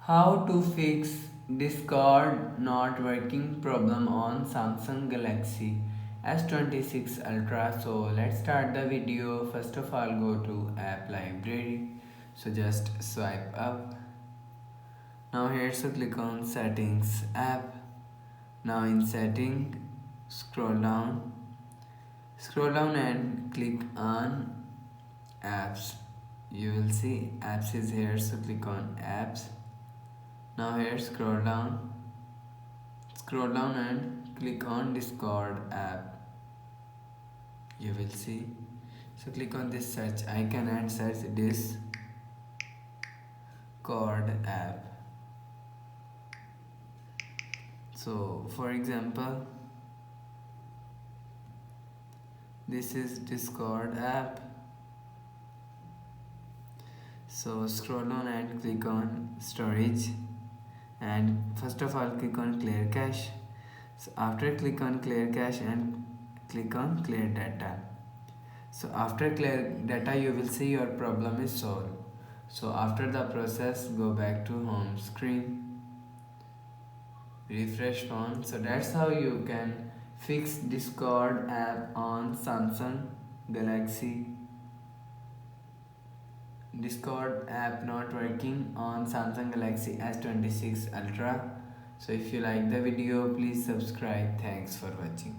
How to fix Discord not working problem on Samsung Galaxy S26 Ultra. So let's start the video. First of all, go to app library. So just swipe up. Now here, so click on settings app. Now in setting, scroll down and click on apps. You will see apps is here, so click on apps. Now here, scroll down and click on Discord app. You will see, so click on this search icon and search Discord app. So for example, this is Discord app. So scroll down and click on storage, and first of all click on clear cache. So after click on clear cache and click on clear data. So after clear data, you will see your problem is solved. So after the process, go back to home screen, refresh phone. So that's how you can fix Discord app on Samsung Galaxy. Discord app not working on Samsung Galaxy S26 Ultra. So if you like the video, please subscribe. Thanks for watching.